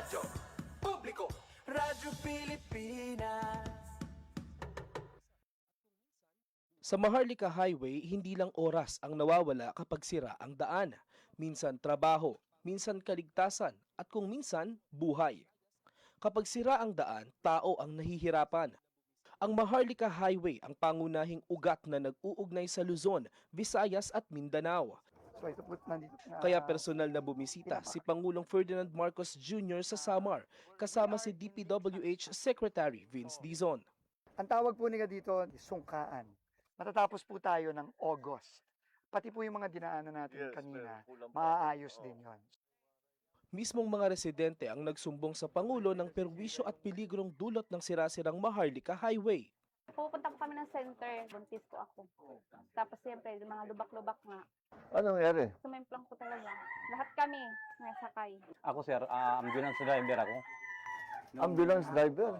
Radyo Publiko, Radyo Pilipinas. Sa Maharlika Highway, hindi lang oras ang nawawala kapag sira ang daan. Minsan trabaho, minsan kaligtasan, at kung minsan, buhay. Kapag sira ang daan, tao ang nahihirapan. Ang Maharlika Highway ang pangunahing ugat na nag-uugnay sa Luzon, Visayas at Mindanao. So ito po nandito na. Kaya personal na bumisita si Pangulong Ferdinand Marcos Jr. sa Samar, kasama si DPWH Secretary Vince Dizon. Ang tawag po nila dito, sungkaan. Matatapos po tayo ng August. Pati po yung mga dinaanan natin kanina, maaayos din yon. Mismong mga residente ang nagsumbong sa Pangulo ng perwisyo at peligrong dulot ng sirasirang Maharlika Highway. Pupunta po kami ng center, buntis po ako. Tapos siyempre, yung mga lubak-lubak nga. Anong nangyari? Sumemplang po talaga. Lahat kami nasakay. Ako sir, ambulance driver ako. Ambulance driver?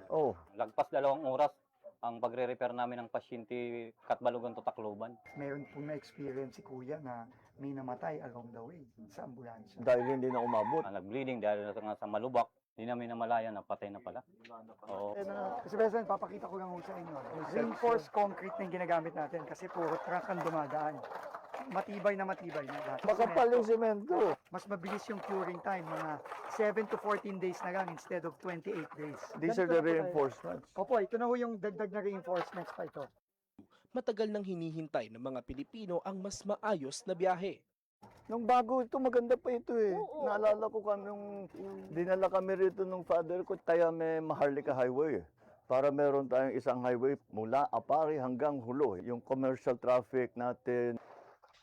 Oh, Lagpas 2 oras ang pagre-repair namin ng pasyente Katbalogan to Tacloban. Meron po na-experience si Kuya na may namatay along the way sa ambulansya. dahil hindi na umabot. Nag-bleeding dahil nga sa malubak. Hindi namin namalayan na patay na pala. Oo. Kasi President, papakita ko lang ho sa inyo. Reinforced concrete na yung ginagamit natin kasi puro truck ang dumadaan. Matibay na matibay na. Makapal yung semento. Mas mabilis yung curing time, mga 7 to 14 days na lang instead of 28 days. These are the reinforcements. Opo, ito na ho yung dagdag na reinforcements pa ito. Matagal nang hinihintay ng mga Pilipino ang mas maayos na biyahe. Nung bago ito, maganda pa ito eh. Oo. Naalala ko kami nung dinala kami rito nung father ko, tayo may Maharlika Highway. Para meron tayong isang highway mula Apari hanggang Hulo. Yung commercial traffic natin.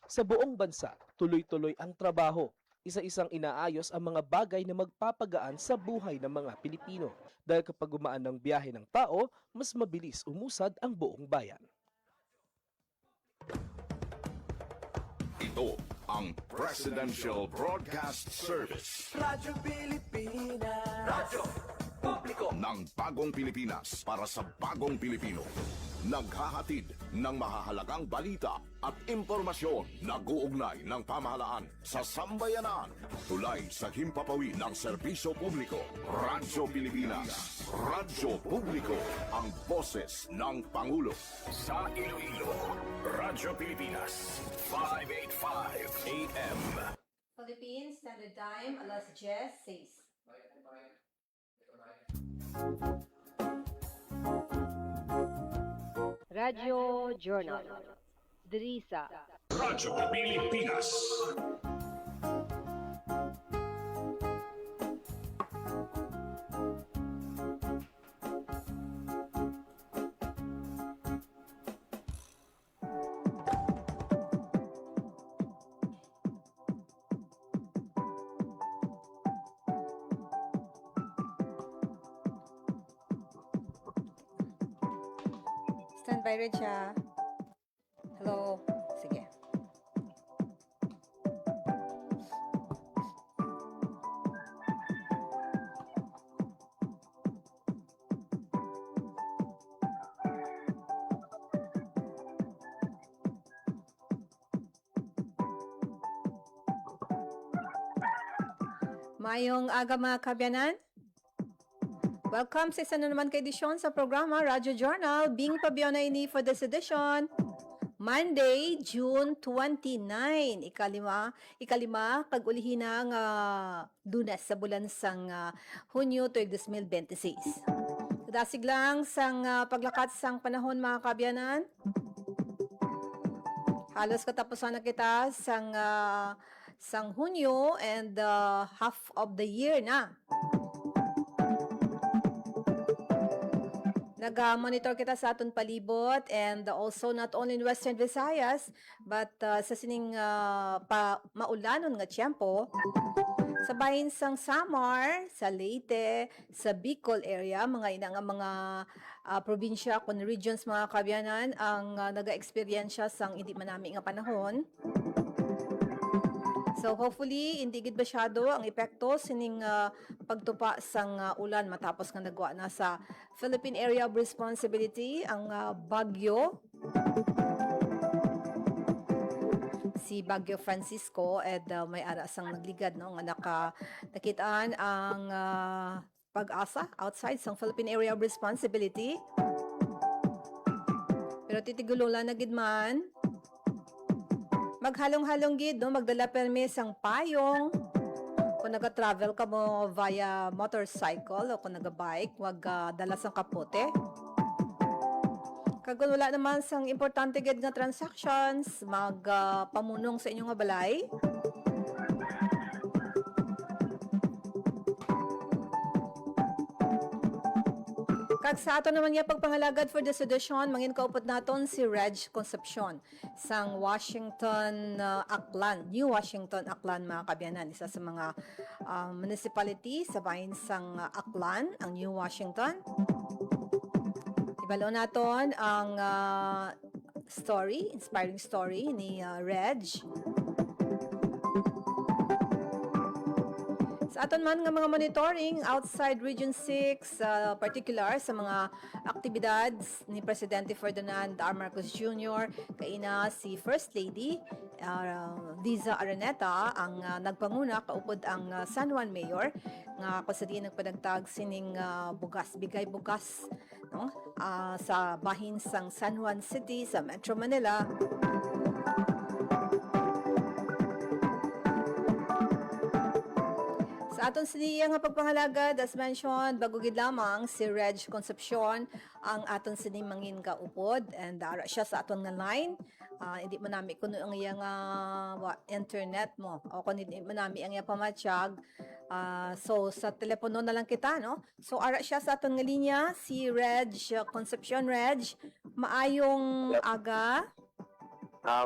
Sa buong bansa, tuloy-tuloy ang trabaho. Isa-isang inaayos ang mga bagay na magpapagaan sa buhay ng mga Pilipino. Dahil kapag gumaan ng biyahe ng tao, mas mabilis umusad ang buong bayan. Ito ang Presidential Broadcast Service Radyo Pilipinas. Radyo Publiko. ng Bagong Pilipinas para sa Bagong Pilipino. Naghahatid ng mahahalagang balita at impormasyon na guugnay ng pamahalaan sa sambayanan. Tulay sa himpapawid ng serbisyo publiko. Radyo Pilipinas. Radyo Publiko. Ang boses ng Pangulo. Sa Iloilo, Radyo Pilipinas. 585 AM. Philippines Standard Time, alas 10:06. Radyo Journal. Drisa. Radyo Pilipinas. Standby, Recha. Hello. Sige. Mayong aga mga kabyanan. Welcome sa isa na naman kay edisyon sa programa Radyo Journal. Bing Pabiona ini for this edition. Monday, June 29. Ikalima kag-ulihin ng Lunes sa bulan sang Hunyo tuig 2026. Dasig lang sang paglakat sang panahon mga kabyanan. Halos katapusan na kita sang Hunyo and half of the year na. Nag-monitor kita sa aton palibot and also not only in Western Visayas but sa sining maulanon nga tiyempo sa bahin sang Samar, sa Leyte, sa Bicol area, mga ina nga mga probinsya kun regions mga kabyanan ang naga-eksperyensya sang hindi manami nga panahon. So hopefully hindi gid masyado ang epekto sining pagtupa sang ulan matapos nga nagwa na sa Philippine Area of Responsibility ang bagyo. si Baguio Francisco ed may ara sang nagligad no nga nakitaan ang pag-asa outside sang Philippine Area of Responsibility. Pero titigulula na gid man. Maghalong-halong gid no magdala permi sang payong. Kung naga-travel ka mo via motorcycle o kung naga-bike, wag dala sang kapote. Kag wala naman sang importante gid nga transactions, pamunong sa inyong nga balay. Kag sa ato naman nga pagpangalagad for this edition, mangin kaupot naton si Reg Concepcion sang Washington Aklan, New Washington Aklan mga kabyanan, isa sa mga municipality sa bahin sang Aklan, ang New Washington. Ibalo naton ang inspiring story ni Reg. Sa aton man nga mga monitoring outside Region 6, particular sa mga aktibidades ni Presidente Ferdinand R. Marcos Jr., kaina si First Lady Liza Araneta ang nagpanguna kaupod ang San Juan Mayor nga kusadiin nagpadagtag sining bigay bugas no? Sa bahin sang San Juan City sa Metro Manila. Sa aton siniya nga pagpangalagad, as mentioned, bago gid lamang si Reg Concepcion ang aton sining mangin kaupod and ara siya sa aton nga line. Hindi mo nami kuno ang iyang internet mo o kung hindi mo nami ang iyang pamatsyag. So sa telepono na lang kita, no? So ara siya sa aton nga linya, si Reg Concepcion. Reg, maayong aga.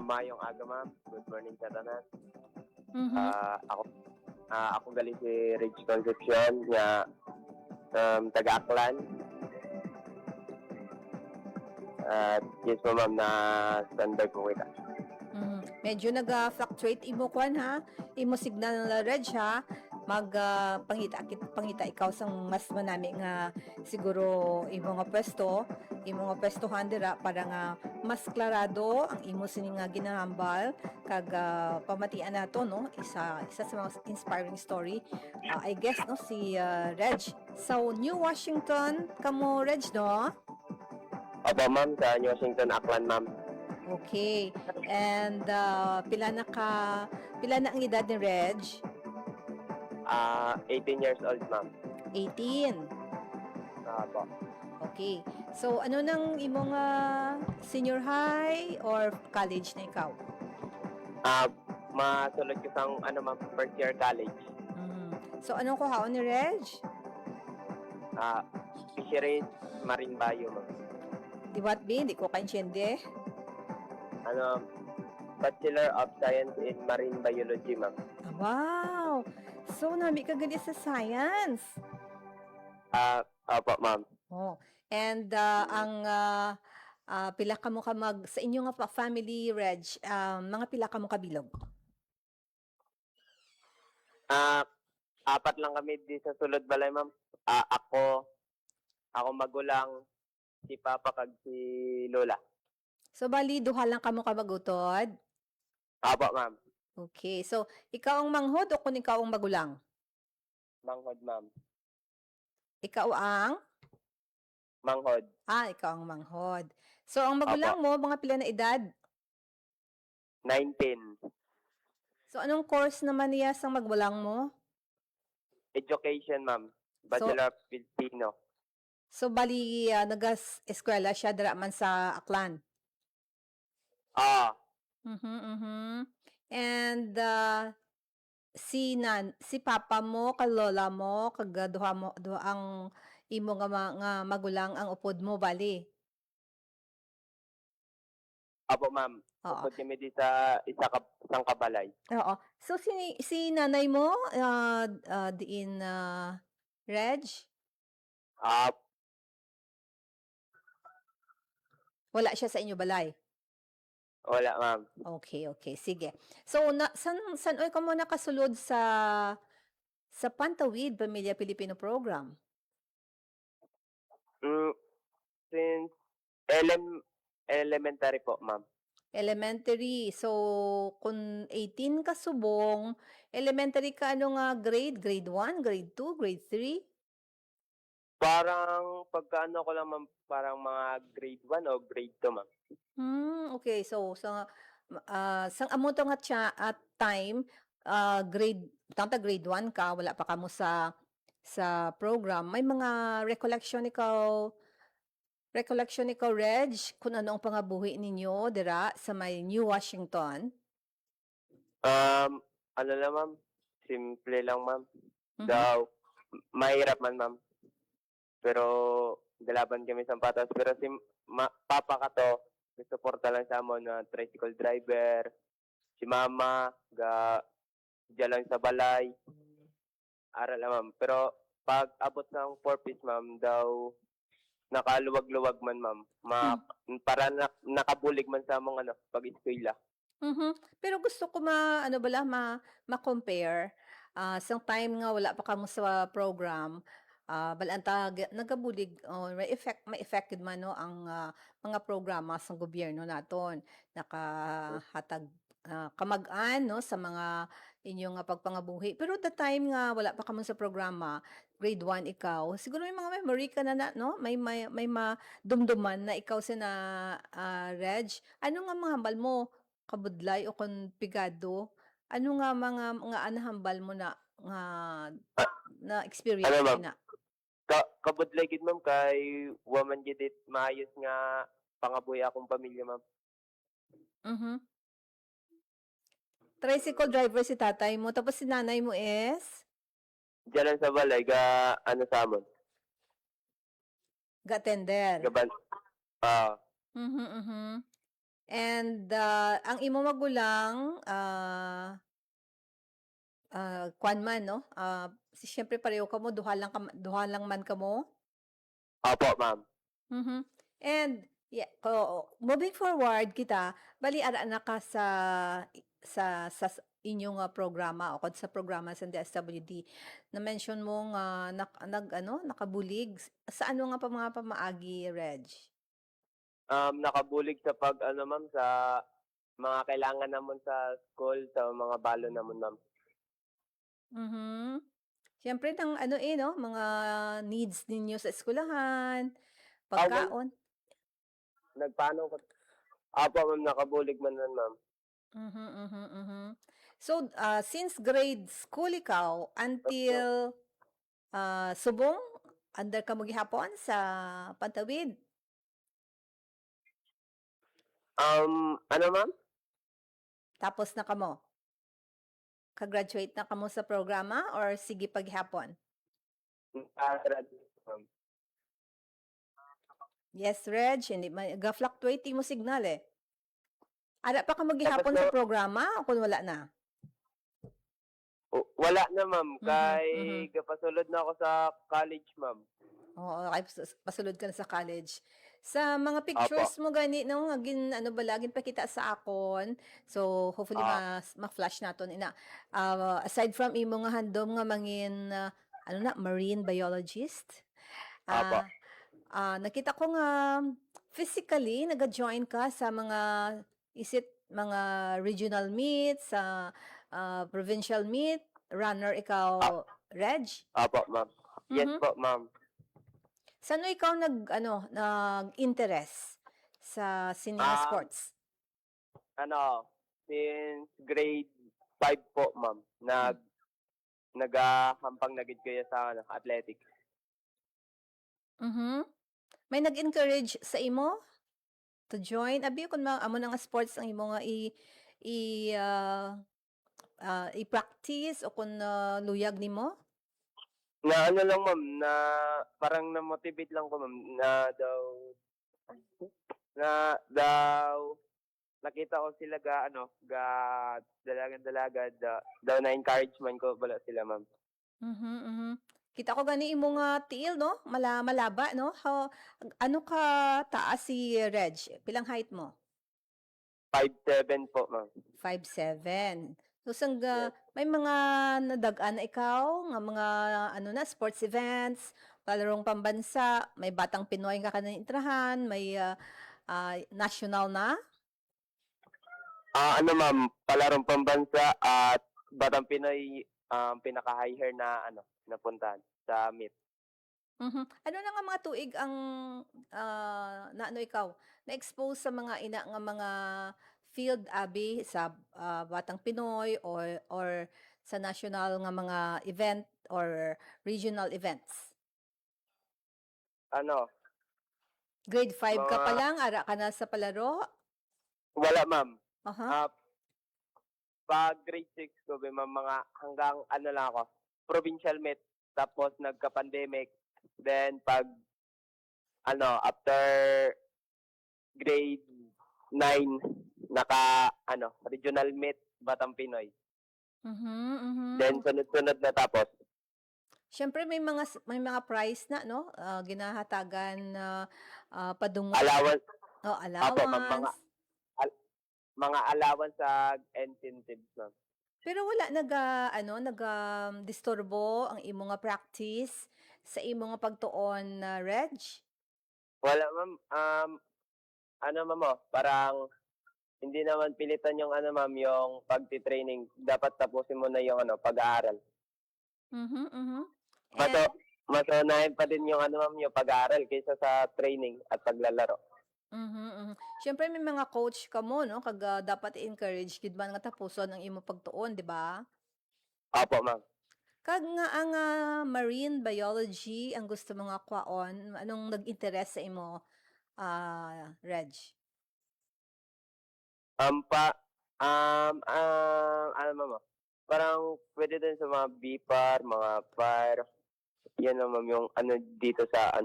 Mayong aga, ma'am. Good morning sa tanan. Ako galing si Reg Concepcion nga taga-Aklan. Yes po, ma'am, na standby po kita. Medyo nag-fluctuate imo kwan ha. Imo signal na Reg ha. Pangita ikaw sang mas manami nga siguro imo nga pwestohan dira para nga mas klarado ang imo sini nga ginahambal kag pamatian nato no isa sa mga inspiring story. I guess no si Reg sa New Washington kamo Reg no. Opo, ma'am, sa New Washington, Aklan, ma'am. Okay. And pila na ang edad ni Reg? 18 years old, ma'am. 18. Opo. Okay. So, ano nang imong senior high or college na ikaw? Masulod ko sang, ma'am, first year college. So, anong kuhaon ni Reg? Fisheries Marine Bio, ma'am. Diwat B? Hindi ko kainsyende. Bachelor of Science in Marine Biology, ma'am. Wow! So, nami ka gani sa science. Opo, ma'am. Oh. And ang pila ka mo sa inyo nga family, Reg, mga pila ka mo kabilog? Apat lang kami di sa sulod balay, ma'am. Ako magulang, si Papa kag si Lola. So, bali, duha lang kamo kabagutod? Opo, ma'am. Okay. So, ikaw ang manghod o kung ikaw ang magulang? Manghod, ma'am. Ikaw ang? Manghod. Ikaw ang manghod. So, ang magulang mo, mga pila na edad? 19. So, anong course naman niya sa magulang mo? Education, ma'am. Bachelor of Filipino. So, bali, nag-eskwela siya dira man sa Aklan? And si papa mo, kag lola mo, kag duha ang imo nga magulang ang upod mo bali. Apo, ma'am. Upod kami di sa isang kabalay. Oo. So si nanay mo diin Reg? Wala siya sa inyo balay? Wala, ma'am. Okay. Sige. So, san oy ka mo nakasulod sa Pantawid Pamilya Pilipino Program? Since elementary po, ma'am. Elementary. So, kung 18 ka subong, elementary ka ano nga grade? Grade 1, grade 2, grade 3? Parang pagkaano ko lang, ma'am, parang mga grade 1 o grade 2, ma'am. Okay. So, sang amo to nga at time, grade, tanta grade 1 ka, wala pa kamo sa program. May mga recollection ikaw, Reg, kung ano ang pangabuhi ninyo dira sa may New Washington? Ano lang, ma'am, simple lang, ma'am. Mhm. Daw, mahirap man, ma'am. Pero galaban kami sa patas. Pero si papa ka to, suporta lang sa amon na tricycle driver. Si mama, diyan lang sa balay. Aral lang, ma'am. Pero pag abot ng 4 ma'am, daw, nakaluwag-luwag man, ma'am. Para nakabulig man sa mga pag-eskwela. Pero gusto ko ma-compare. Sang time nga wala pa kamo sa program, balanta nagabulig may affected man no ang mga programa sa gobyerno naton. Nakahatag kamag-an no sa mga inyong pagpangabuhi. Pero the time nga wala pa kamo sa programa, grade 1 ikaw, siguro may mga memory ka na no? May madumduman na ikaw na Reg. Ano nga mga hambal mo? Kabudlay o kon pigado? Ano nga mga anahambal mo na nga na experience Ano, ma'am? na? Kabudlay gid, ma'am, kay woman gid it maayos nga pangabuhi akong pamilya, ma'am. Mhm. Tricycle driver si tatay mo, tapos si nanay mo is Diyan lang sa balay, sa amon. ga-tender. Mhm. Mhm. And ang imo magulang kwan man no? Siyempre pareho kamo duha lang man kamo. Opo, ma'am. Mhm. And moving forward kita, bali ara na ka sa inyong programa o sa programa sa DSWD. Na-mention mo nga nakabulig sa ano nga pa mga pamaagi, Reg? Nakabulig sa ma'am, sa mga kailangan namon sa school, sa mga balo namon, ma'am. Mhm. Siyempre ng no, mga needs ninyo sa eskwelahan, pagkaon. Nagpaano ko? Opo, ma'am, nakabulig man nun, ma'am. So, since grade school ikaw until subong, under ka mo gihapon sa Pantawid? Ano, ma'am? Tapos na kamo? Ka-graduate na kamo sa programa or sige paghapon? Graduate, ma'am. Yes, Reg, hindi ga-fluctuate mo signal eh. Ara pa ka maghihapon Tapos sa programa o kung wala na? Wala na, ma'am. Kay mhm. kapasulod na ako sa college, ma'am. Oo, kay pasulod ka na sa college. Sa mga pictures mo gani no nga ano ba laging pakita sa akon. So hopefully ma-flash naton ina. Aside from imo nga handom nga mangin marine biologist. Opo. Nakita ko nga physically naga-join ka sa mga mga regional meets, provincial meet, runner ikaw, Reg? Opo, ma'am. Yes Mhm. po, ma'am. Saan ikaw nag-interest sa senior sports? Since grade 5 po, ma'am, nagahampang na gid kayo sa athletics. Mhm. May nag-encourage sa imo to join? Abi kun amo na nga sports ang imo nga i-practice o kung luyag nimo? Na ano lang, ma'am, na parang na-motivate lang ko, ma'am, na daw nakita ko sila dalagan-dalaga daw na encouragement ko bala sila, ma'am. Mhm. Kita ko gani imo nga tiil no, malaba no. Ano ka taas si Reg? Pilang height mo? 5'7" po, ma'am. 5'7". So may mga nadag-an na ikaw nga mga sports events, palarong pambansa, may Batang Pinoy ka kanang intrahan, may national na? Ano ma'am, palarong pambansa at Batang Pinoy pinaka-higher na napuntahan sa meet. Ano na nga mga tuig ang naano ikaw, na-expose sa mga ina nga mga field abi sa Batang Pinoy or sa national nga mga event or regional events? Grade 5 ka pa Mga lang, ara ka na sa palaro? wala ma'am. Aha. Pag grade 6 ko, ma'am, mga hanggang lang ako, provincial meet, tapos nagka-pandemic. Then pag after grade 9, regional meet, Batang Pinoy. Then sunod-sunod na tapos. Siyempre may mga prize na no, ginahatagan na padungo. Allowance, Oh, Apo, ma'am, allowance. mga allowance sa incentives, ma'am. Pero wala disturbo ang imo nga practice sa imo nga pagtuon na Reg? Wala ma'am, ma'am, parang hindi naman pilitan yung ma'am, yung pagti-training. Dapat tapusin mo na yung pag-aaral. Mhm, mhm. Mas And mas unahin pa din yung ma'am, yung pag-aaral kaysa sa training at paglalaro. Siyempre may mga coach ka mo no, kag dapat i-encourage gid man nga tapuson ang imo pagtuon, di ba? Opo, ma'am. Kag nga ang marine biology ang gusto mo nga kwaon, anong nag-interest sa imo, Reg? Ma'am, parang pwede din sa mga BPAR, mga PAR. Yan lang, ma'am, yung dito sa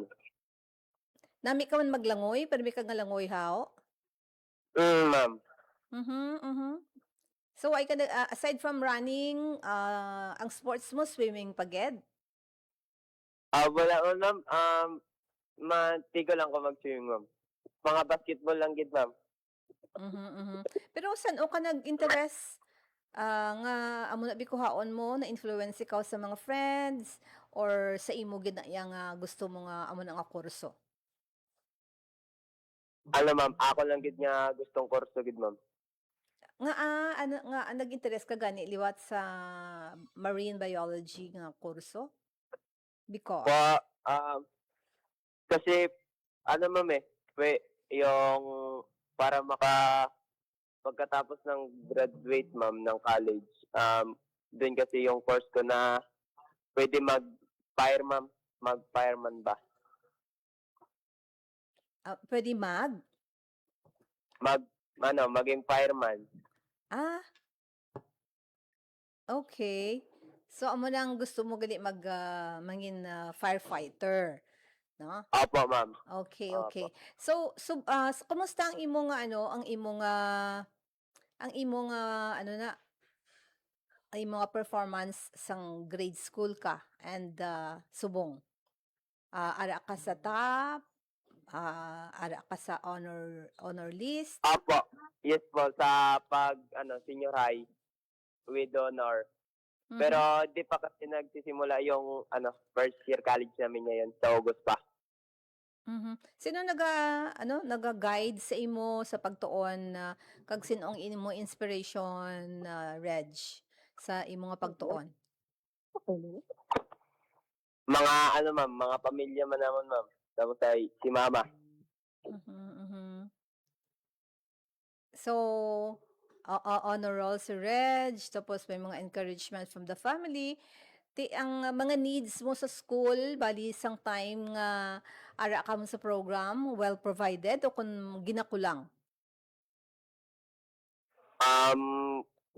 Nami ka man maglangoy, pero may kang nga langoy haw? Ma'am. So ay ka aside from running, ang sports mo swimming paged? Wala, ma'am. Matigo lang ko mag-swimming, ma'am. Mga basketball lang gid, ma'am. Pero saan o ka nag-interest? Nga amo na bikuhaon mo na influence ikaw sa mga friends or sa imo gid na iya nga gusto mo nga amo na nga kurso? Ma'am, ako lang gid nga gustong kurso gid, ma'am. Nga nag-interest ka gani liwat sa marine biology nga kurso? Because Kasi ma'am, yung para pagkatapos ng graduate, ma'am, ng college, doon kasi yung course ko na pwede mag-fireman ba? pwede Maging fireman. Ah, okay. So amo nang gusto mo gali mangin firefighter, no? Opo, ma'am. Okay, okay. So kumusta ang imo nga ang imo nga ang imo nga performance sang grade school ka and subong? Ara ka sa top, ara ka sa honor list? Opo. Yes po, sa senior high with honor. Pero di pa kasi nagsisimula yung first year college namin ngayon sa August pa. Sino naga-guide sa imo sa pagtuon kag sino ang imo inspiration, Reg, sa imo nga pagtuon? Mga ma'am, mga pamilya man naman, ma'am. Tapos ay si mama. So, honor roll si Reg, tapos may mga encouragement from the family. Ang mga needs mo sa school, bali isang time nga ara ka mo sa program, well provided o kung ginakulang?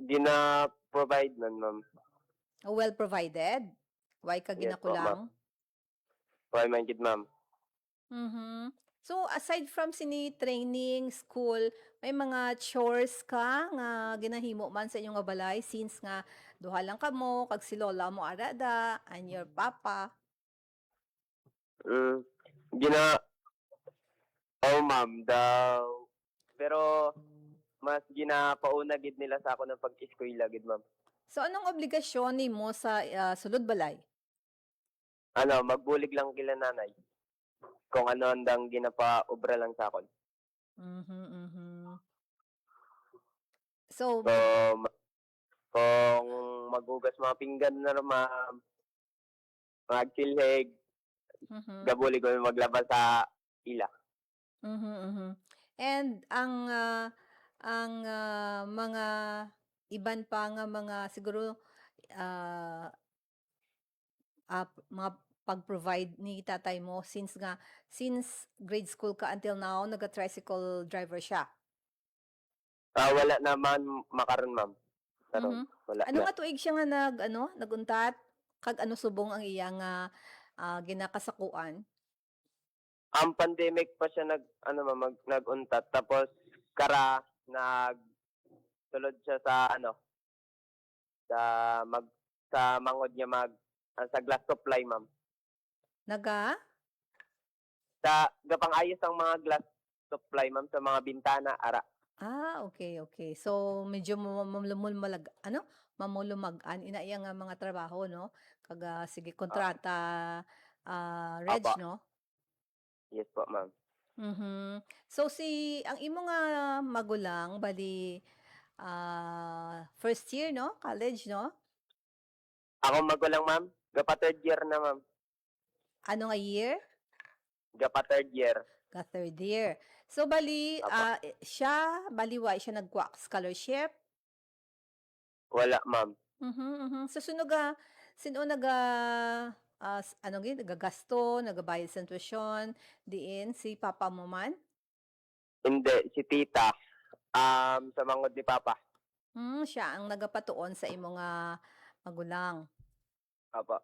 Gina-provide man, ma'am. Well provided? Why ka Yes po, ginakulang? Why man gid, ma'am? So, aside from sini training, school, may mga chores ka nga ginahimo man sa inyong nga balay since nga duha lang kamo kag si lola mo arada and your papa. Ma'am, daw. Pero mas ginapauna gid nila sa ako ng pag-eskwela gid, ma'am. So, anong obligasyon nimo sa sulod balay? Magbulig lang kila nanay. Kung andang ginapa-obra lang sa akon. So, So, kung maghugas mga pinggan na rin, ma'am, magsilhig, mhm, gabuli ko maglaba sa ila. mhm, mhm. And ang mga iban pa nga mga siguro ah, mga pag-provide ni tatay mo since grade school ka until now naga-tricycle driver siya. Wala naman makaron, ma'am. Karon, Mhm. wala Ano na. nga tuig siya nga naguntat kag ano subong ang iyang ginakasakuan? Ang pandemic pa siya nag-untat, tapos kara nagsulod siya sa sa mag sa mangod niya sa glass supply, ma'am. Naga? Gapang-ayos ang mga glass supply, ma'am, sa mga bintana ara. Okay, okay. So medyo mamulumagan ina iya nga mga trabaho, no? Kag sige kontrata, Reg, Apa. no? Yes po, ma'am. Mhm. So ang imo nga magulang bali first year, no? College, no? Ako magulang, ma'am. Gapa third year na, ma'am. Ano nga year? Gapa third year. Ka third year. So bali Apa. siya baliway siya nagkuha scholarship. Wala, ma'am. Mhm, mhm. So sunog sino ano gid nagagasto, nagabayad sa tuition, diin si papa mo man? Hindi, si tita. Sa mangod ni papa. Siya ang nagapatuon sa imo nga magulang. Apa.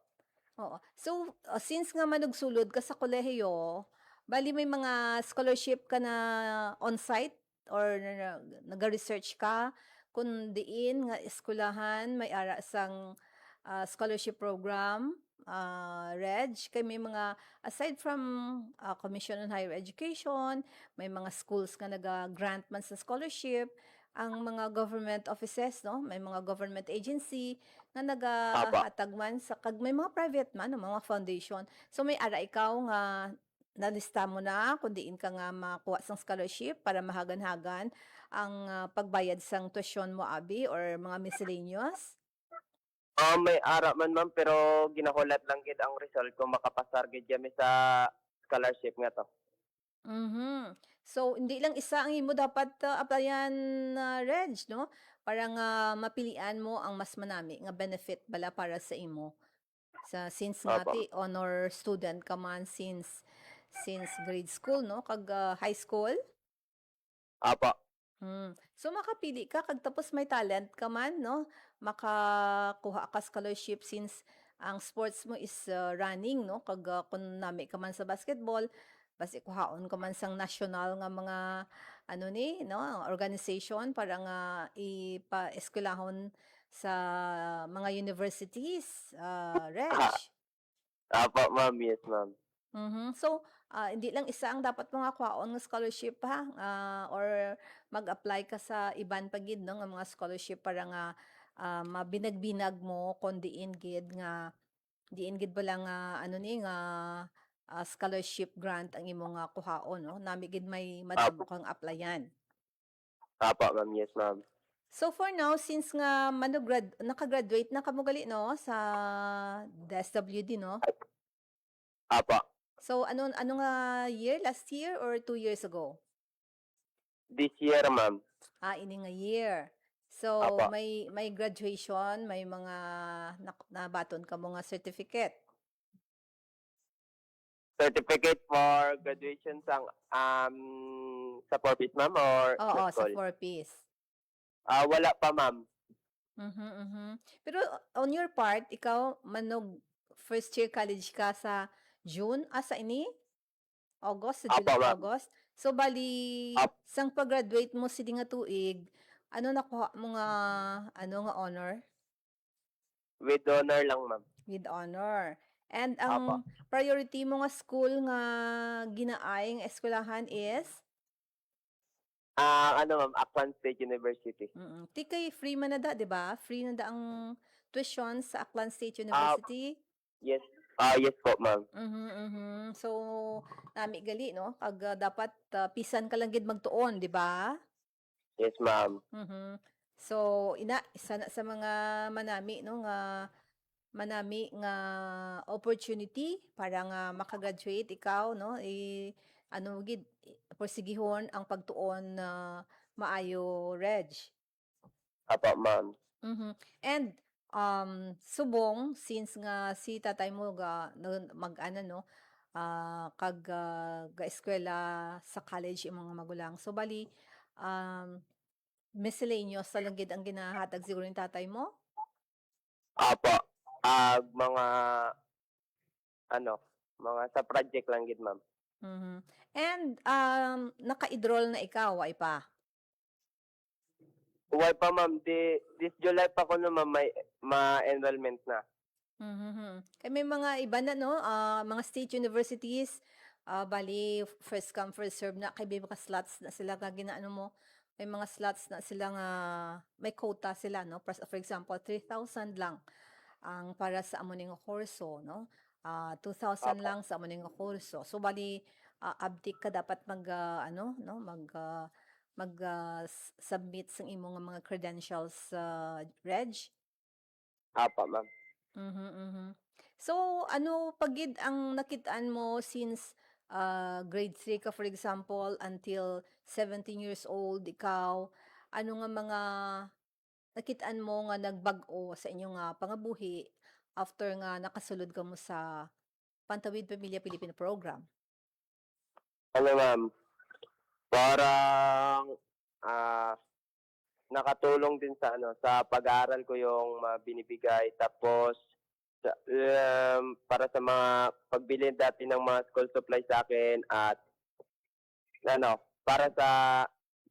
Oo. So, since nga manugsulod ka sa kolehiyo, bali may mga scholarship ka na on-site or naga-research ka kung diin nga eskwelahan may ara sang scholarship program, Reg, kay may mga aside from Commission on Higher Education, may mga schools nga naga-grant man sa scholarship, ang mga government offices, no, may mga government agency nga Apa. nagahatag man sa kag may mga private man, no, mga foundation. So may ara ikaw nga nalista mo na kung diin ka nga makuha sang scholarship para mahagan-hagan ang pagbayad sang tuition mo abi or mga miscellaneous? May ara man, ma'am, pero ginahulat lang gid ang result kung makapasar gid kami sa scholarship nga to. Mhm. So, hindi lang isa ang imo dapat applyan na Reg, no? Para nga mapilian mo ang mas manami nga benefit bala para sa imo. Since nga Apa. ti honor student ka man since grade school, no? Kag high school. Apa. So makapili ka kag tapos may talent ka man, no? Makakuha ka scholarship since ang sports mo is running, no? Kag kun nami ka man sa basketball, basi kuhaon ka man sang national nga mga ano ni, no? Organization para nga ipa-eskwelahon sa mga universities, Reg. Apa, ma'am. Yes, ma'am. Mhm. So, hindi lang isa ang dapat mo nga kuhaon nga scholarship ha, or mag-apply ka sa iban pa gid no nga mga scholarship para nga mabinag-binag mo kon diin gid bala nga ano ni nga scholarship grant ang imo nga kuhaon, no? Nami gid may madamo kang applyan. Apa, ma'am. Yes, ma'am. So for now, since nga naka-graduate na kamo gali no sa DSWD, no? Apa. So ano nga year? Last year or 2 years ago? This year, ma'am. Ini nga year. So Apa. may graduation, may mga nabaton ka mo nga certificate. Certificate for graduation sa 4-piece, ma'am, or Oo, sa school? 4-piece. Wala pa, ma'am. Mhm, mhm. Pero on your part, ikaw manog first year college ka sa June, sa August, sa Apa, July, ma'am. August. So bali sang pag-graduate mo sidi nga tuig, ano nakuha mo nga nga honor? With honor lang, ma'am. With honor. And Apa. ang priority mo nga school nga ginaay nga eskwelahan is? Ma'am, Aklan State University. Ti kay free man na da, 'di ba? Free na da ang tuition sa Aklan State University. Yes. Yes po, ma'am. Mhm, mhm. So, nami gali, no? Kag dapat pisan ka lang gid magtuon, di ba? Yes, ma'am. Mhm. So isa na sa mga manami no nga opportunity para nga makagraduate ikaw no ano gid porsigihon ang pagtuon na maayo, Reg. Apo, ma'am. Mhm. And subong since nga si tatay mo mag-ano no ga-eskwela sa college imong mga magulang. So bali miscellaneous sa lang gid ang ginahatag siguro ni tatay mo? Apo. Mga ano, mga sa project lang gid, ma'am. Mhm. And naka-enroll na ikaw ay pa? Uway pa, ma'am. This July pa ko na, ma'am, may ma-enrollment na. Mhm. Kaya may mga iba na no, mga state universities, bali first come first serve na kay may mga slots na sila nga ginaano mo. May mga slots na sila nga may quota sila no. For example, 3,000 lang ang para sa amo ning kurso no. 2,000 Apo. lang sa amo ning kurso. So bali abdik ka dapat mag ano no, submit sa imong mga credentials sa Reg. Apo, ma'am. Mhm, mhm. So, ano pagid ang nakitaan mo since grade 3 ka for example until 17 years old ikaw, ano nga mga nakitaan mo nga nagbag-o sa inyong pangabuhi after nga nakasulod ka mo sa Pantawid Pamilya Pilipino program? Ano, ma'am, parang ah, nakatulong din sa ano, sa pag-aaral ko yung mga binibigay. Tapos para sa mga pagbili dati ng mga school supplies sa akin at ano, para sa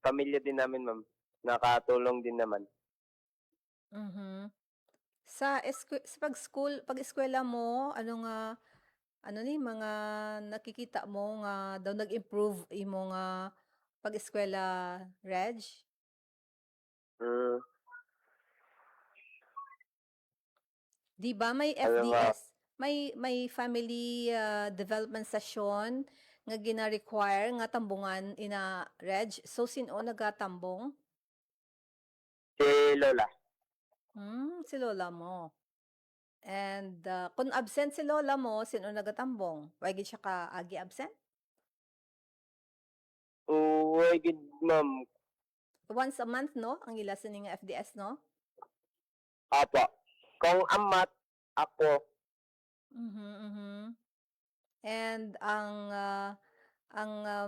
pamilya din namin, ma'am. Nakatulong din naman. Mhm. Sa pag-eskwela mo, ano nga ano ni mga nakikita mo nga daw nag-improve imo nga pag-eskwela, Reg? Mm, 'Di ba may ano, ma'am? FDS, may family development session nga gina-require nga tambungan ina Reg. So sino nagatambong? Si Lola. Si lola mo. And kung absent si lola mo, sino nagatambong? Why gid siya ka agi absent? Uy, good, ma'am. Once a month no, ang ila sa nga FDS no? Apo. Kung amat, ako. Mhm, mhm. And ang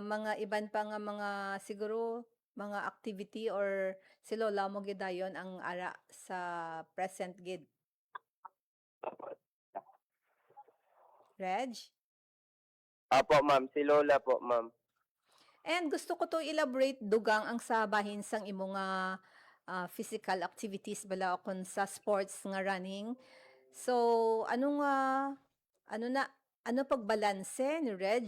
mga iban pa nga mga siguro mga activity or si lola mo gid dayon ang ara sa present gid, Reg? Apo, ma'am. Si Lola po, ma'am. And gusto ko to elaborate dugang ang sa bahin sang imo nga physical activities bala kon sa sports nga running. So ano pagbalanse ni Reg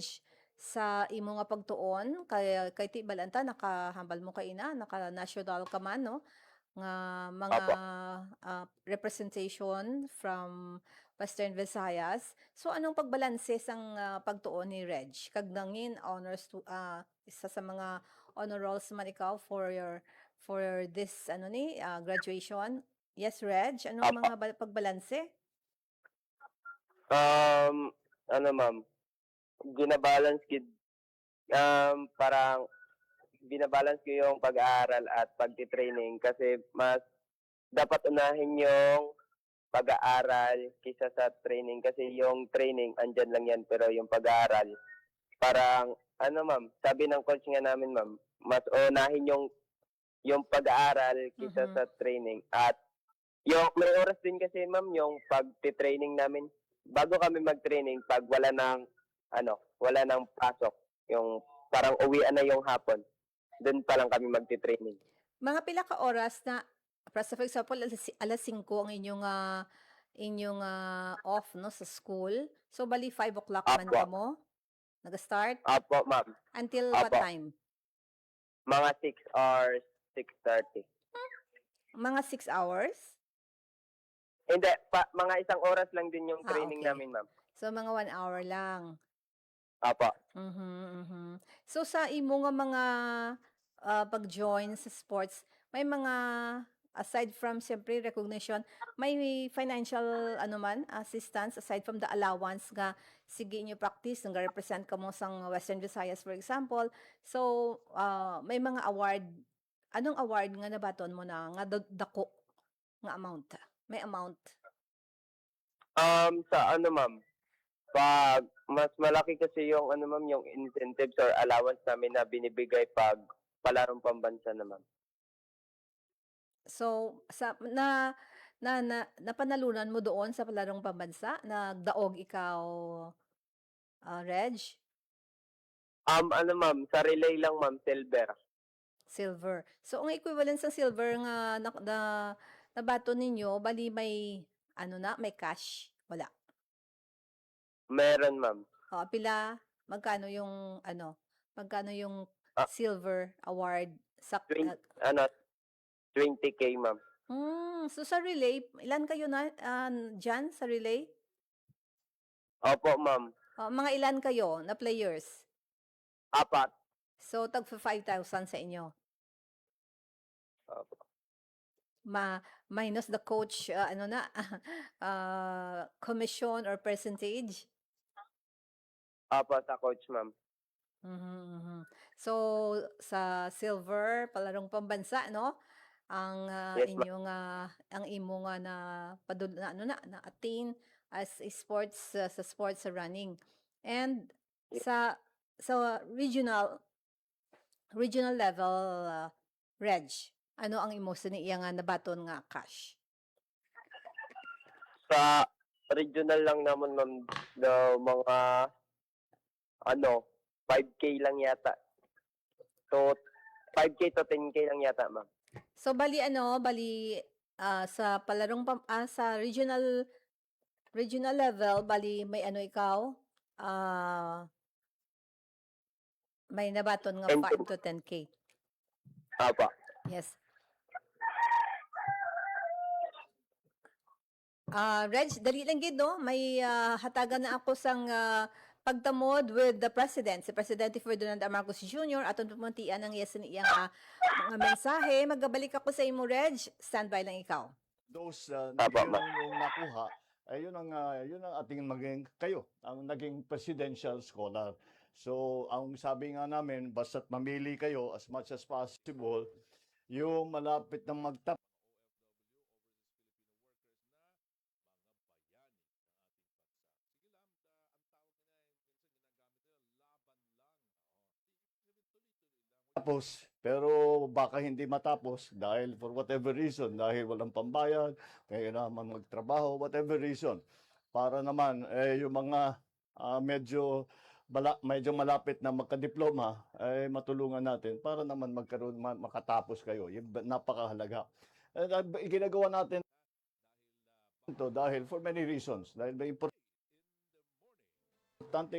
sa imo nga pagtuon kay ti balanta nakahambal mo kay ina naka national ka man no nga mga Apo. representation from Western Visayas. So anong pagbalanse sang pagtuon ni Reg? Kag nangin honors to isa sa mga honor rolls man ikaw for this ano ni graduation. Yes, Reg, anong Apo. mga pagbalanse? Ano, ma'am? Ginabalance kid. Parang binabalance ko yung pag-aaral at pagti-training kasi mas dapat unahin yung pag-aaral kaysa sa training kasi yung training andyan lang yan pero yung pag-aaral parang ano, ma'am, sabi ng coach nga namin, ma'am, mas unahin yung pag-aaral kaysa Mhm. sa training at yung may oras din kasi, ma'am, yung pagti-training namin bago kami mag-training pag wala nang pasok yung parang uwian na yung hapon doon pa lang kami magti-training. Mga pila ka oras na for example alas 5 ang inyong off no sa school. So bali 5 o'clock man Apo. kamo nag-start Apo, ma'am. until what Apo. time? Mga 6 or 6:30. Mga 6 hours? Hindi, mga isang oras lang din yung training Okay. namin, ma'am. So mga 1 hour lang. Apo. Mhm, mhm. So sa imo nga mga pag-join sa sports, may mga aside from siyempre recognition, may financial ano man assistance aside from the allowance nga sige inyo practice nga represent ka mo sang Western Visayas for example. So may mga award, anong award nga nabaton mo na nga dako nga amount? May amount. Sa ano, ma'am, pag mas malaki kasi yung ano, ma'am, yung incentives or allowance namin na binibigay pag palarong pambansa na, ma'am. So sa napanalunan mo doon sa palarong pambansa, nagdaog ikaw, Reg, Ano, ma'am, sa relay lang, ma'am, silver. silver. So ang equivalent sa silver nga nabato ninyo, bali may ano na, may cash, wala. Meron, ma'am. Pila, magkano yung ano, magkano yung Ah. silver award sa 20K, ma'am. so sa relay, ilan kayo na dyan sa relay? Opo, ma'am. Mga ilan kayo na players? 4. So tag 5,000 sa inyo. Opo. Minus the coach ano na commission or percentage. Opo, sa coach, ma'am. So sa silver palarong pambansa no ang Yes, ma'am. inyong ang imo nga na na ano na attain as a sports sa sports sa running. And Yes. sa regional level, Reg, ano ang imo siniya nga nabaton nga cash? Sa regional lang naman, ma'am, na mga 5K lang yata. So, 5K to 10K lang yata, ma'am. So bali sa palarong sa regional level bali may ano ikaw may nabaton nga 5 to 10K. Opo. Yes. Reg, dali lang gid no, may hatagan na ako sang pagtamod with the President, si Presidente Ferdinand R. Marcos Jr. aton pumuntian ang yes ni iyang mga mensahe. Magabalik ako sa imo, Reg. Standby lang ikaw. Those Tama, yun ma'am. yung nakuha, ay yun ang ating maging kayo, ang naging presidential scholar. So, ang sabi nga namin, basta't mamili kayo as much as possible, yung malapit na magtap tapos, pero baka hindi matapos dahil for whatever reason, dahil walang pambayad, kaya naman magtrabaho, whatever reason. Para naman, yung mga medyo malapit na magkadiploma, ay matulungan natin para naman makatapos kayo. Yung napakahalaga. Ginagawa natin ito dahil for many reasons. Dahil may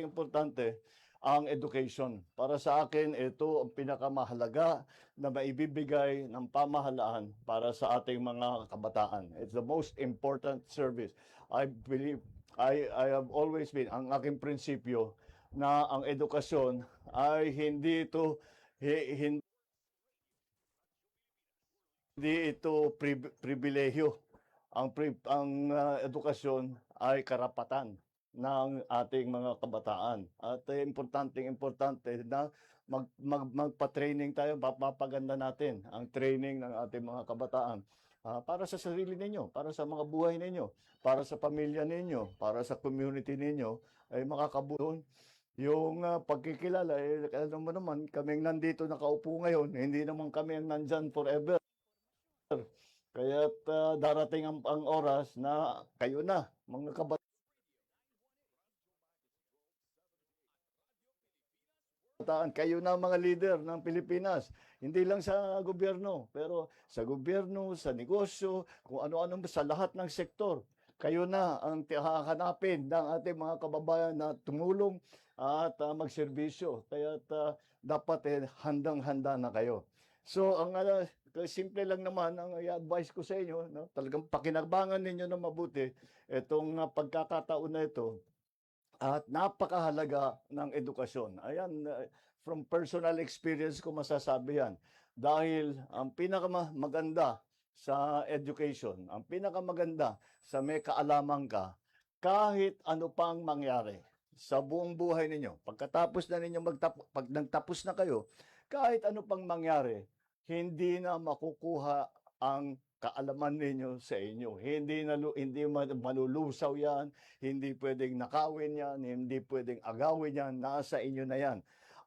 importante ang education. Para sa akin, ito ang pinakamahalaga na maibibigay ng pamahalaan para sa ating mga kabataan. It's the most important service. I believe, I have always been, ang aking prinsipyo, na ang edukasyon ay hindi ito pribilehyo. Ang edukasyon ay karapatan ng ating mga kabataan. At importante na magpa-training tayo, papaganda natin ang training ng ating mga kabataan para sa sarili ninyo, para sa mga buhay ninyo, para sa pamilya ninyo, para sa community ninyo, ay makakabuo yung pagkikilala. Alam mo naman, kaming nandito nakaupo ngayon, hindi naman kami ang nandyan forever. Kaya darating ang oras na kayo na, mga kabataan, kayo na mga leader ng Pilipinas. Hindi lang sa gobyerno, pero sa gobyerno, sa negosyo, kung ano-ano sa lahat ng sektor. Kayo na ang hahanapin ng ating mga kababayan na tumulong at magserbisyo. Kaya dapat handang-handa na kayo. So, ang simple lang naman ang i-advise ko sa inyo, no? Talagang pakinabangan ninyo na mabuti itong pagkakataon na ito. At napakahalaga ng edukasyon. Ayan, from personal experience ko masasabi yan. Dahil ang pinakamaganda sa education, ang pinakamaganda sa may kaalaman ka, kahit ano pang mangyari sa buong buhay ninyo, pagkatapos na ninyo pag nagtapos na kayo, kahit ano pang mangyari, hindi na makukuha ang kaalaman ninyo sa inyo. Hindi malulusaw yan, hindi pwedeng nakawin yan, hindi pwedeng agawin yan, nasa inyo na yan.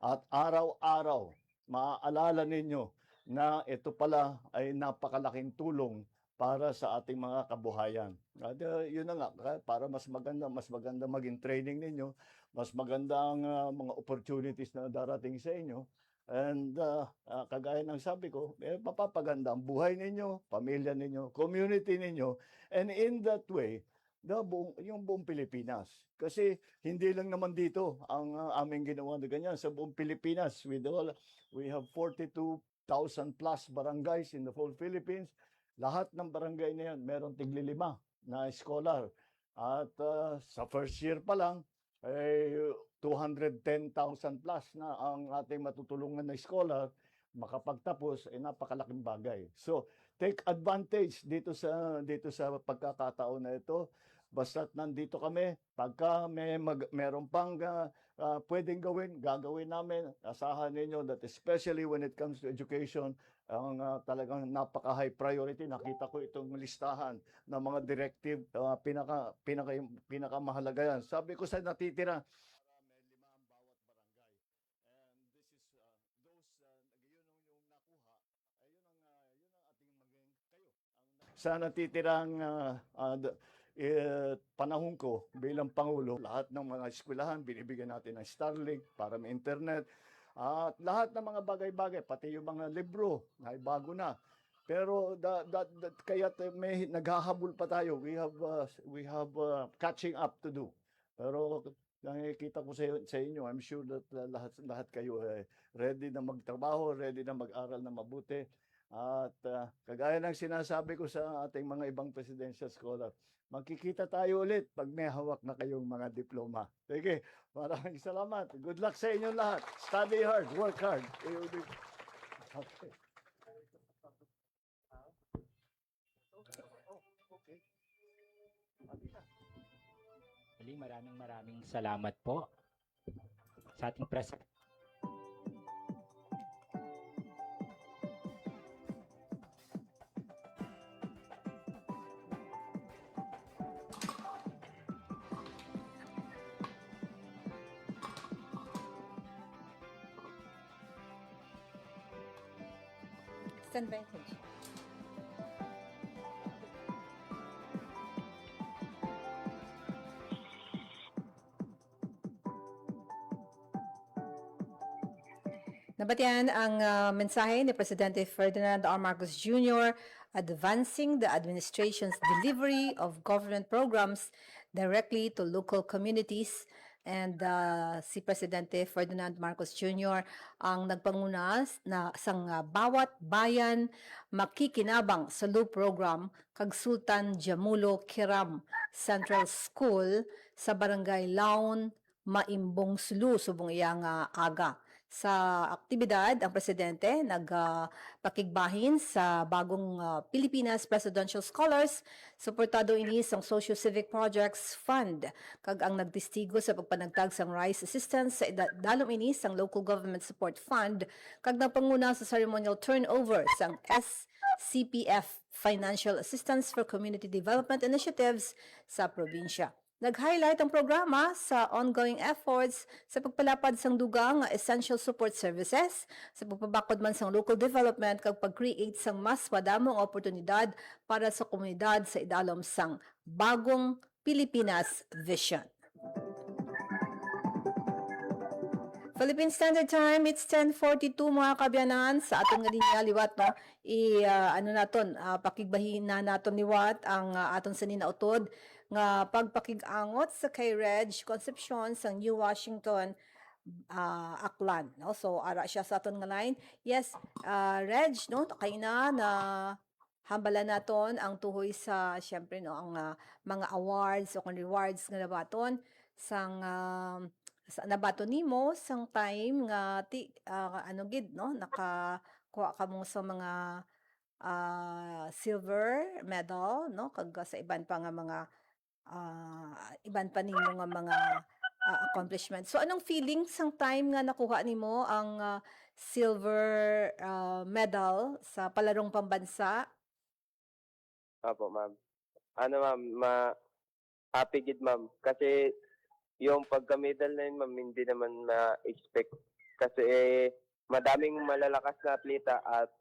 At araw-araw, maaalala ninyo na ito pala ay napakalaking tulong para sa ating mga kabuhayan. At yun na nga, para mas maganda maging training ninyo, mas maganda ang mga opportunities na darating sa inyo. And kagaya ng sabi ko, papapaganda ang buhay ninyo, pamilya ninyo, community ninyo, and in that way, yung buong Pilipinas. Kasi hindi lang naman dito ang aming ginawa na ganyan. Sa buong Pilipinas, we have 42,000 plus barangays in the whole Philippines. Lahat ng barangay na yan, meron tigli-5 na scholar. At sa first year pa lang, 210,000 plus na ang ating matutulungan na scholar makapagtapos ay napakalaking bagay. So, take advantage dito sa pagkakataon na ito. Basta't nandito kami, pagka meron pang pwedeng gagawin namin. Asahan ninyo that especially when it comes to education, ang talagang napaka-high priority. Nakita ko itong listahan ng mga directive, pinakamahalaga yan. Sabi ko sa natitira, sa natitirang panahon ko bilang Pangulo, lahat ng mga eskwelahan, binibigyan natin ng Starlink para may internet. At lahat ng mga bagay-bagay, pati yung mga libro, ay bago na. Pero kaya may naghahabol pa tayo. We have catching up to do. Pero nakikita ko sa inyo, I'm sure that lahat kayo ready na magtrabaho, ready na mag-aral na mabuti. At kagaya ng sinasabi ko sa ating mga ibang presidential scholar, magkikita tayo ulit pag may hawak na kayong mga diploma. Sige, maraming salamat. Good luck sa inyong lahat. Study hard, work hard. Okay. Maraming salamat po sa ating president. Stand by, Tej. Nabatian ang mensahe ni Presidente Ferdinand R. Marcos Jr. advancing the administration's delivery of government programs directly to local communities. And si Presidente Ferdinand Marcos Jr. ang nagpanguna na sang bawat bayan makikinabang sa LU program kag Sultan Jamulo Kiram Central School sa Barangay Laon, Maimbong Sulu, subong iyang aga. Sa aktibidad, ang presidente nagpakigbahin sa bagong Pilipinas Presidential Scholars, suportado ini sang Socio-Civic Projects Fund, kag ang nagtistigo sa pagpanagtag sang rice assistance sa dalom ini sang Local Government Support Fund, kag napanguna sa ceremonial turnover sang SCPF Financial Assistance for Community Development Initiatives sa probinsya. Nag-highlight ang programa sa ongoing efforts sa pagpalapad sang dugang essential support services, sa pagpabakod man sang local development kag pag-create sang mas madamong oportunidad para sa komunidad sa idalom sang bagong Pilipinas Vision. Philippine Standard Time, it's 10:42 mga kabyanan sa aton nga linya liwat no. Pakigbahin na naton liwat ang aton sa ninautod nga pagpakig-angot sa kay Reg Concepcion sa New Washington Aklan, no. So ara siya sa aton nga line. Yes, Reg, no, kay na hambala naton ang tuhoy sa syempre no ang mga awards o rewards nga nabaton sang nabato nimo sang time nga nakakuha ka mo sa mga silver medal, no? Kag sa iban pa nga mga iban pa nimo nga mga accomplishment. So anong feeling sang time nga nakuha nimo ang silver medal sa palarong pambansa? Opo, ma'am. Ano, ma'am, happy gid, ma'am. Kasi yung pagka-medal na yun, ma'am, hindi naman na-expect. Kasi madaming malalakas na atleta at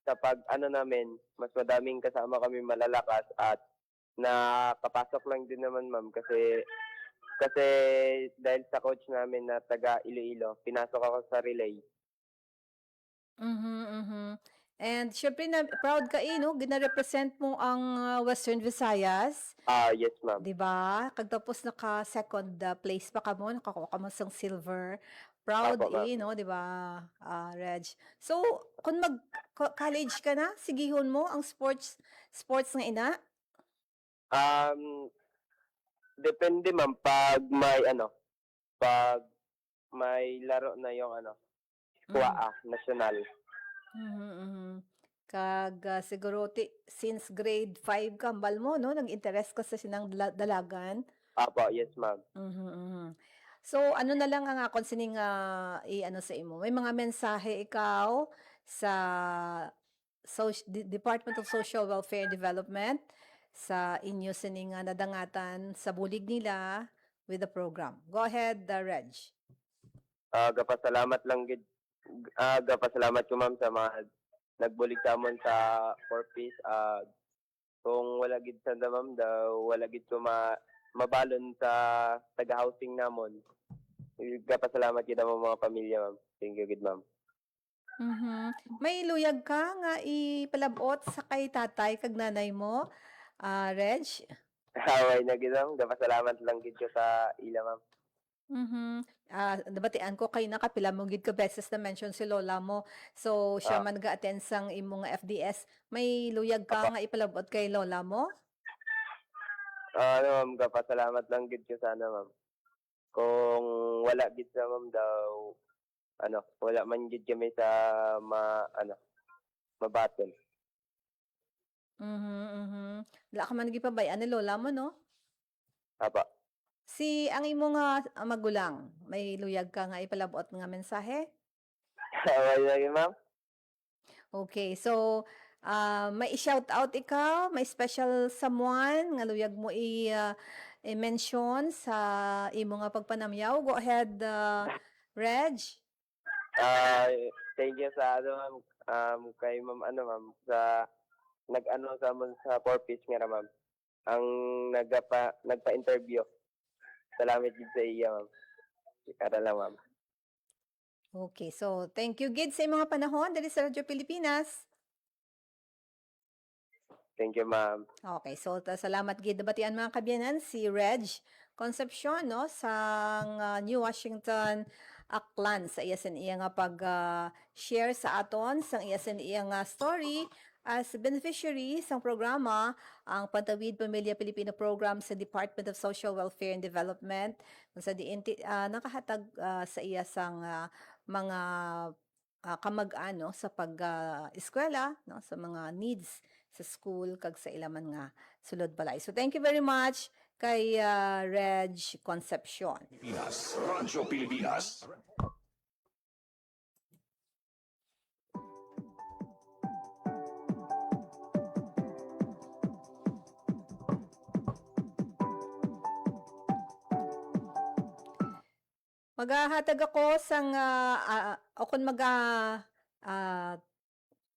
sa pag-ano namin, mas madaming kasama kami malalakas at nakapasok lang din naman, ma'am, kasi dahil sa coach namin na taga Iloilo, pinasok ako sa relay. Mhm, mhm. And syempre na proud ka no, gina-represent mo ang Western Visayas, Yes, ma'am. 'di ba? Kagtapos naka second place pa kamo, nakakuha ka mo sang silver. Proud Opo, ma'am. no, 'di ba? Reg. So, kung college ka na, sigihon mo ang sports nga ina? Depende, ma'am, pag may laro na yung kuwaa, national. Mhm, mhm. Kag siguro since grade 5 ka ambal mo no, nag-interest ka sa sinang dalagan. Opo, yes, ma'am. Mhm, mhm. So ano na lang ang akon sining i-ano sa imo. May mga mensahe ikaw sa Department of Social Welfare and Development sa inyo sining nadangatan sa bulig nila with the program. Go ahead, Reg. Gapasalamat lang gid. Gapasalamat ko, ma'am, sa mga nagbulig sa amon sa 4 piece. Kung wala gid sa ma'am, wala gid ko mabalon sa taga-housing namon. Gapasalamat gid ang mga pamilya, ma'am. Thank you gid, ma'am. Mhm. May luyag ka nga ipalabot sa kay tatay kag nanay mo, Reg? Haway na gid, ma'am. Gapasalamat lang gid ko sa ila, ma'am. Mhm. Nabatian ko kay nakapila mo gid ka beses na mention si lola mo. So siya man nag-attend sang imong FDS. May luyag ka nga ipalabot kay lola mo? Ma'am, gapasalamat lang gid ko sana, ma'am. Kung wala gid sa ma'am daw, wala man gid kami sa mabatol. Mhm, mhm. Wala ka man gipabayaan ni lola mo, no? Apa. Ang imo nga magulang, may luyag ka nga ipalabot nga mensahe? Haway na gid, ma'am. Okay, so may i-shout out ikaw, may special someone nga luyag mo i-mention sa imo nga pagpanamyaw. Go ahead, Reg. Thank you sa ma'am, kay ma'am ma'am sa sa amon sa 4 piece nga ra, ma'am. Ang nagpa-interview. Salamat gid sa iya, ma'am. Kada lang, ma'am. Okay, so thank you gid sa mga panahon dali sa Radyo Pilipinas. Thank you, ma'am. Okay, so salamat gid nabatian mga kabyanan si Reg Concepcion no sang New Washington Aklan sa iya nga pag-share sa aton sang iya nga story as beneficiary sang programa ang Pantawid Pamilya Pilipino Program sa Department of Social Welfare and Development kung sa nakahatag sa iya sang mga kamag-ano sa pag-eskwela no sa mga needs sa school kag sa ilaman nga sulod balay. So thank you very much kay Reg Concepcion. Pilipinas, Radyo Pilipinas. Maghahatag ako sang o kung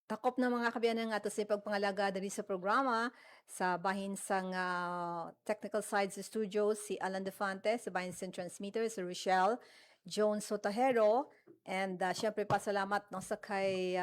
takop na mga kabiyanan nga to sa pagpangalaga dali sa programa sa bahin sang technical side sa studio si Alan Defante, sa bahin sang transmitter si Rochelle Jones Sotahero, and syempre pasalamat no sa kay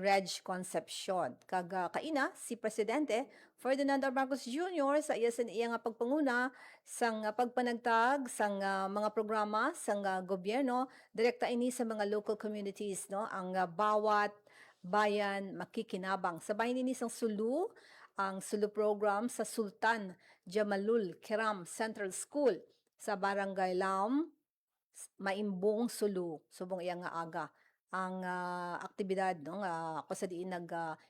Reg Concepcion. Kag kaina si Presidente Ferdinand R. Marcos Jr. sa iya nga pagpanguna sang pagpanagtag sang mga programa sang gobyerno direkta ini sa mga local communities no ang bawat bayan makikinabang. Sabahin ini sang Sulu, ang Sulu program sa Sultan Jamalul Kiram Central School sa Barangay Laom, Maimbong, Sulu, subong iya nga aga. ang aktibidad, no? Ako sa diin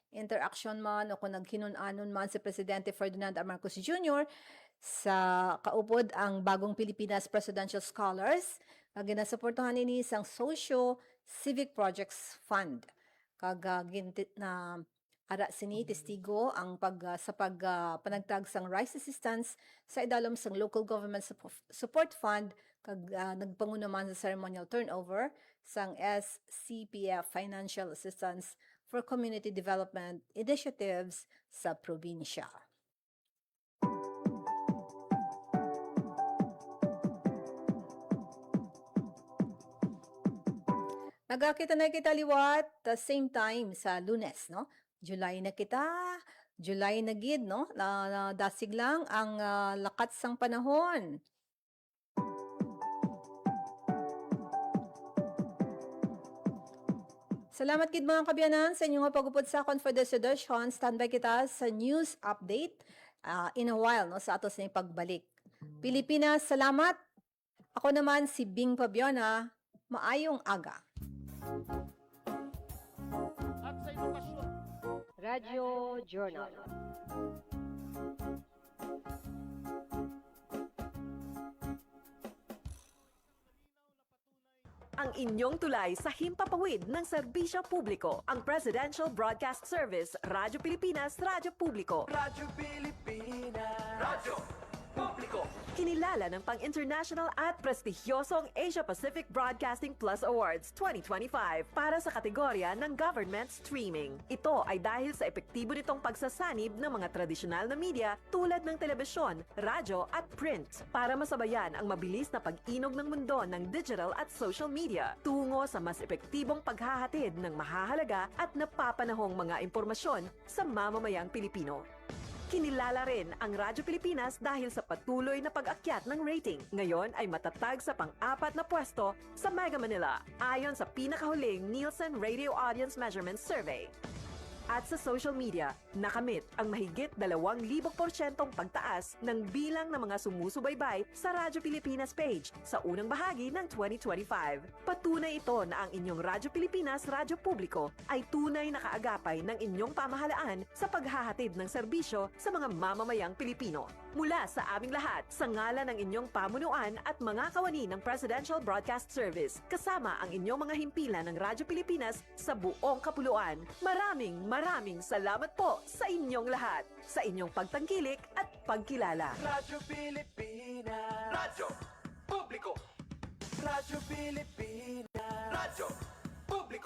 interaction man o kung naghinunanon man si Presidente Ferdinand R. Marcos Jr. sa kaupod ang Bagong Pilipinas Presidential Scholars, ginasuportahan ini isang Socio-Civic Projects Fund. Gintit na ara sini testigo ang panagtag sang rice assistance sa idalom sang Local Government Support Fund nagpanguna man sa ceremonial turnover sang SCPF Financial Assistance for Community Development Initiatives sa probinsya. Nagkakita na kita liwat same time sa Lunes, no? July na gid, no? Dasig lang ang lakat sang panahon. Salamat gid mga kabyanan sa inyong pagupod sa Confidence Edition. Standby kita sa news update in a while, no? Sa atos na pagbalik. Pilipinas, salamat! Ako naman si Bing Pabiona. Maayong aga. Radyo Journal. Ang inyong tulay sa himpapawid ng serbisyo publiko. Ang Presidential Broadcast Service, Radyo Pilipinas, Radyo Publiko. Radyo Pilipinas. Radyo Publiko. Kinilala ng pang-international at prestigyosong Asia Pacific Broadcasting Plus Awards 2025 para sa kategorya ng Government Streaming. Ito ay dahil sa epektibo nitong pagsasanib ng mga tradisyonal na media tulad ng telebisyon, radyo at print para masabayan ang mabilis na pag-inog ng mundo ng digital at social media tungo sa mas epektibong paghahatid ng mahahalaga at napapanahong mga impormasyon sa mamamayang Pilipino. Kinilala rin ang Radyo Pilipinas dahil sa patuloy na pag-akyat ng rating. Ngayon ay matatag sa pang-4 na pwesto sa Mega Manila ayon sa pinakahuling Nielsen Radio Audience Measurement Survey. At sa social media, nakamit ang mahigit 2,000% pagtaas ng bilang ng mga sumusubaybay sa Radyo Pilipinas page sa unang bahagi ng 2025. Patunay ito na ang inyong Radyo Pilipinas Radyo Publiko ay tunay na kaagapay ng inyong pamahalaan sa paghahatid ng serbisyo sa mga mamamayang Pilipino. Mula sa aming lahat, sa ngalan ng inyong pamunuan at mga kawani ng Presidential Broadcast Service, kasama ang inyong mga himpilan ng Radyo Pilipinas sa buong kapuluan. Maraming salamat po sa inyong lahat, sa inyong pagtangkilik at pagkilala. Radyo Pilipinas. Radyo Publiko. Radyo Pilipinas. Radyo Publiko.